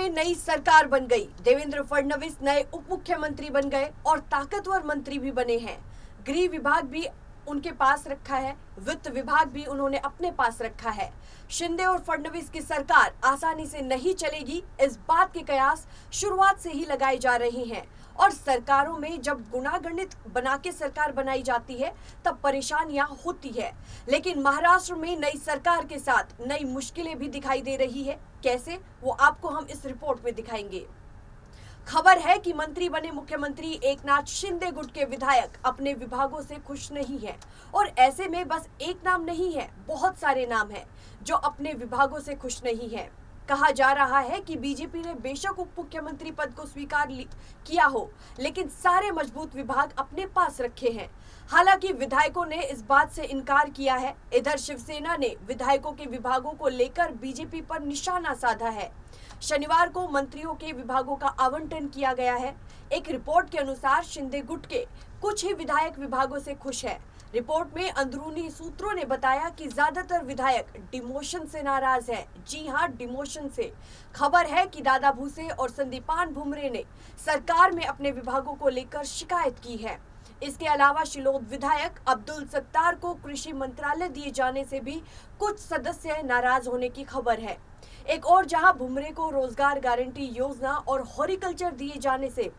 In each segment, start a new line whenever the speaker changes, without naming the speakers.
में नई सरकार बन गई। देवेंद्र फडणवीस नए उप मुख्यमंत्री बन गए और ताकतवर मंत्री भी बने हैं। गृह विभाग भी उनके पास रखा है, वित्त विभाग भी उन्होंने अपने पास रखा है। शिंदे और फडणवीस की सरकार आसानी से नहीं चलेगी, इस बात के कयास शुरुआत से ही लगाए जा रहे हैं। और सरकारों में जब गुणागणित बना के सरकार बनाई जाती है तब परेशानियां होती है। लेकिन महाराष्ट्र में नई सरकार के साथ नई मुश्किलें भी दिखाई दे रही है। कैसे, वो आपको हम इस रिपोर्ट में दिखाएंगे। खबर है कि मंत्री बने मुख्यमंत्री एकनाथ शिंदे गुट के विधायक अपने विभागों से खुश नहीं है। और ऐसे में बस एक नाम नहीं है, बहुत सारे नाम हैं जो अपने विभागों से खुश नहीं है। कहा जा रहा है कि बीजेपी ने बेशक उप मुख्यमंत्री पद को स्वीकार किया हो, लेकिन सारे मजबूत विभाग अपने पास रखे हैं। हालांकि विधायकों ने इस बात से इनकार किया है। इधर शिवसेना ने विधायकों के विभागों को लेकर बीजेपी पर निशाना साधा है। शनिवार को मंत्रियों के विभागों का आवंटन किया गया है। एक रिपोर्ट के अनुसार शिंदे गुट के कुछ ही विधायक विभागों से खुश है। रिपोर्ट में अंदरूनी सूत्रों ने बताया कि ज्यादातर विधायक डिमोशन से नाराज हैं। जी हां, डिमोशन से। खबर है कि दादा भूसे और संदीपान भुमरे ने सरकार में अपने विभागों को लेकर शिकायत की है। इसके अलावा शिलोद विधायक अब्दुल सत्तार को कृषि मंत्रालय दिए जाने से भी कुछ सदस्य नाराज होने की खबर है। एक और जहां भुमरे को रोजगार गारंटी योजना और हॉर्टिकल्चर दिए जाने से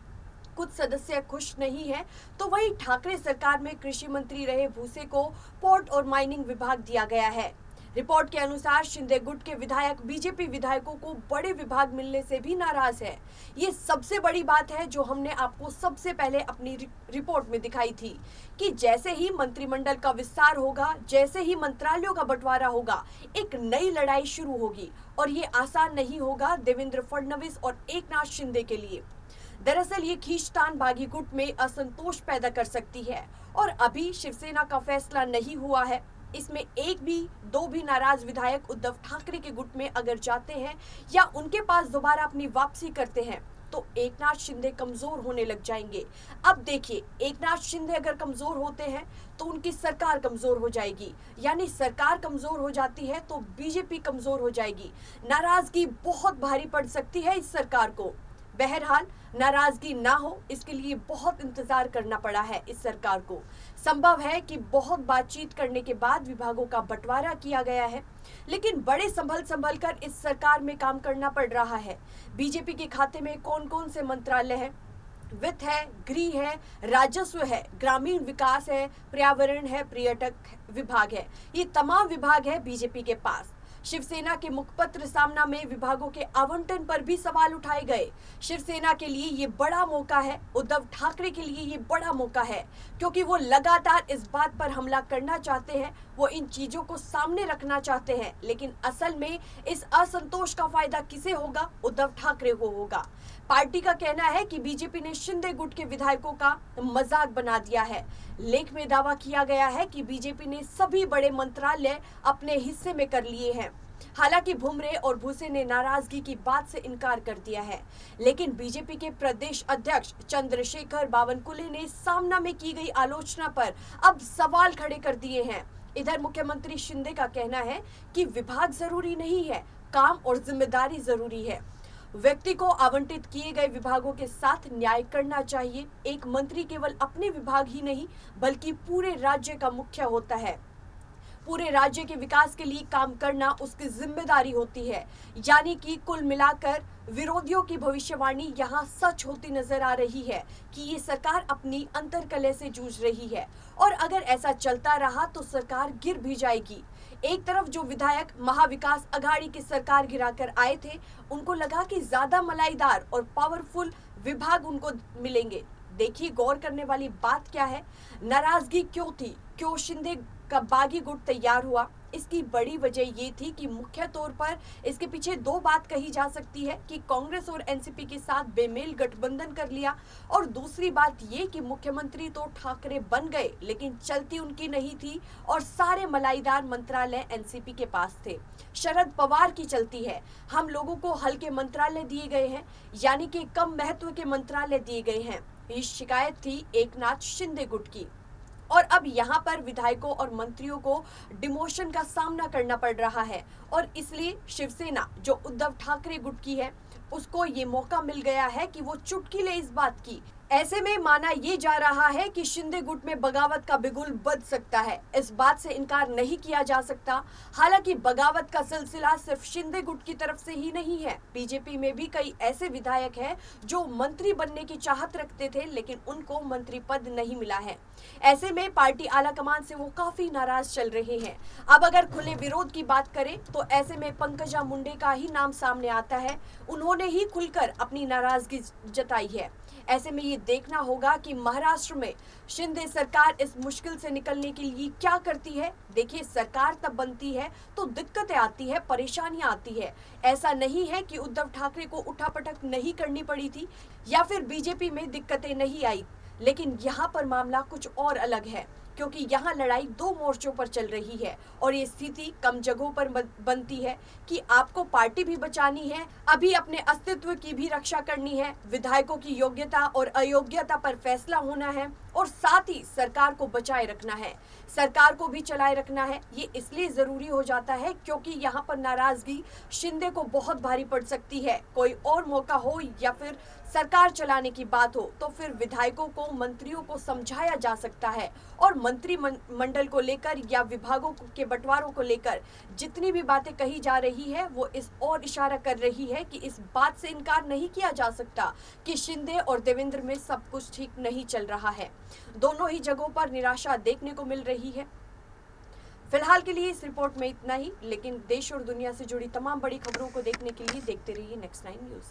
कुछ सदस्य खुश नहीं है, तो वहीं ठाकरे सरकार में कृषि मंत्री रहे भूसे को पोर्ट और माइनिंग विभाग दिया गया है। रिपोर्ट के अनुसार शिंदे गुट के विधायक बीजेपी विधायकों को बड़े विभाग मिलने से भी नाराज है। ये सबसे बड़ी बात है जो हमने आपको सबसे पहले अपनी रिपोर्ट में दिखाई थी कि जैसे ही मंत्रिमंडल का विस्तार होगा, जैसे ही मंत्रालयों का बंटवारा होगा, एक नई लड़ाई शुरू होगी। और ये आसान नहीं होगा देवेंद्र फडणवीस और एकनाथ शिंदे के लिए। दरअसल ये खींचतान बागी गुट में असंतोष पैदा कर सकती है। और अभी शिवसेना का फैसला नहीं हुआ है। इसमें दो भी नाराज विधायक उद्धव ठाकरे के गुट में अगर जाते हैं या उनके पास दोबारा अपनी वापसी करते हैं तो एकनाथ शिंदे कमजोर होने लग जाएंगे। अब देखिए, एकनाथ शिंदे अगर कमजोर होते हैं तो उनकी सरकार कमजोर हो जाएगी, यानी सरकार कमजोर हो जाती है तो बीजेपी कमजोर हो जाएगी। नाराजगी बहुत भारी पड़ सकती है इस सरकार को। बहरहाल नाराजगी ना हो, इसके लिए बहुत इंतजार करना पड़ा है इस सरकार को। संभव है कि बहुत बातचीत करने के बाद विभागों का बंटवारा किया गया है, लेकिन बड़े संभल कर इस सरकार में काम करना पड़ रहा है। बीजेपी के खाते में कौन कौन से मंत्रालय हैं? वित्त है, गृह है, राजस्व है, ग्रामीण विकास है, पर्यावरण है, पर्यटक विभाग है। ये तमाम विभाग है बीजेपी के पास। शिवसेना के मुखपत्र सामना में विभागों के आवंटन पर भी सवाल उठाए गए। शिवसेना के लिए ये बड़ा मौका है, उद्धव ठाकरे के लिए ये बड़ा मौका है, क्योंकि वो लगातार इस बात पर हमला करना चाहते हैं, वो इन चीजों को सामने रखना चाहते हैं। लेकिन असल में इस असंतोष का फायदा किसे होगा? उद्धव ठाकरे को होगा। पार्टी का कहना है कि बीजेपी ने शिंदे गुट के विधायकों का मजाक बना दिया है। लेख में दावा किया गया है कि बीजेपी ने सभी बड़े मंत्रालय अपने हिस्से में कर लिए हैं। हालांकि भुमरे और भूसे ने नाराजगी की बात से इनकार कर दिया है। लेकिन बीजेपी के प्रदेश अध्यक्ष चंद्रशेखर बावनकुले ने सामना में की गई आलोचना पर अब सवाल खड़े कर दिए हैं। इधर मुख्यमंत्री शिंदे का कहना है कि विभाग जरूरी नहीं है, काम और जिम्मेदारी जरूरी है। व्यक्ति को आवंटित किए गए विभागों के साथ न्याय करना चाहिए। एक मंत्री केवल अपने विभाग ही नहीं बल्कि पूरे राज्य का मुखिया होता है। पूरे राज्य के विकास के लिए काम करना उसकी जिम्मेदारी होती है। यानी कि कुल मिलाकर विरोधियों की भविष्यवाणी यहाँ सच होती नजर आ रही है कि ये सरकार अपनी अंतर्कलह से जूझ रही है और अगर ऐसा चलता रहा तो सरकार गिर भी जाएगी। एक तरफ जो विधायक महाविकास अघाड़ी की सरकार गिराकर आए थे, उनको लगा कि ज्यादा मलाईदार और पावरफुल विभाग उनको मिलेंगे। देखिए, गौर करने वाली बात क्या है, नाराजगी क्यों थी, क्यों शिंदे का बागी गुट तैयार हुआ? इसकी बड़ी वजह ये थी कि मुख्य तौर पर इसके पीछे दो बात कही जा सकती है कि कांग्रेस और एनसीपी के साथ बेमेल गठबंधन कर लिया, और दूसरी बात ये कि मुख्यमंत्री तो ठाकरे बन गए लेकिन चलती उनकी नहीं थी और सारे मलाईदार मंत्रालय एनसीपी के पास थे। शरद पवार की चलती है, हम लोगों को हल्के मंत्रालय दिए गए हैं, यानी कि कम महत्व के मंत्रालय दिए गए हैं। ये शिकायत थी एकनाथ शिंदे गुट की। और अब यहाँ पर विधायकों और मंत्रियों को डिमोशन का सामना करना पड़ रहा है और इसलिए शिवसेना जो उद्धव ठाकरे गुट की है उसको ये मौका मिल गया है कि वो चुटकी ले इस बात की। ऐसे में माना ये जा रहा है कि शिंदे गुट में बगावत का बिगुल बज सकता है। इस बात से इनकार नहीं किया जा सकता। हालांकि बगावत का सिलसिला सिर्फ शिंदे गुट की तरफ से ही नहीं है। बीजेपी में भी कई ऐसे विधायक हैं जो मंत्री बनने की चाहत रखते थे, लेकिन उनको मंत्री पद नहीं मिला है। ऐसे में पार्टी आलाकमान से वो काफी नाराज चल रहे हैं। अब अगर खुले विरोध की बात करें तो ऐसे में पंकजा मुंडे का ही नाम सामने आता है। उन्होंने ही खुलकर अपनी नाराजगी जताई है। ऐसे में ये देखना होगा कि महाराष्ट्र में शिंदे सरकार इस मुश्किल से निकलने के लिए क्या करती है। देखिए, सरकार तब बनती है तो दिक्कतें आती है, परेशानियां आती है। ऐसा नहीं है कि उद्धव ठाकरे को उठापटक नहीं करनी पड़ी थी या फिर बीजेपी में दिक्कतें नहीं आई, लेकिन यहाँ पर मामला कुछ और अलग है, क्योंकि यहाँ लड़ाई दो मोर्चों पर चल रही है और ये स्थिति कम जगहों पर बनती है कि आपको पार्टी भी बचानी है, अभी अपने अस्तित्व की भी रक्षा करनी है, विधायकों की योग्यता और अयोग्यता पर फैसला होना है और साथ ही सरकार को बचाए रखना है, सरकार को भी चलाए रखना है। ये इसलिए जरूरी हो जाता है क्योंकि यहाँ पर नाराजगी शिंदे को बहुत भारी पड़ सकती है। कोई और मौका हो या फिर सरकार चलाने की बात हो तो फिर विधायकों को, मंत्रियों को समझाया जा सकता है और मंत्री मंडल को लेकर या विभागों के बंटवारों को लेकर जितनी भी बातें कही जा रही है वो इस और इशारा कर रही है कि इस बात से इनकार नहीं किया जा सकता कि शिंदे और देवेंद्र में सब कुछ ठीक नहीं चल रहा है। दोनों ही जगहों पर निराशा देखने को मिल रही है। फिलहाल के लिए इस रिपोर्ट में इतना ही, लेकिन देश और दुनिया से जुड़ी तमाम बड़ी खबरों को देखने के लिए देखते रहिए Next 9 न्यूज।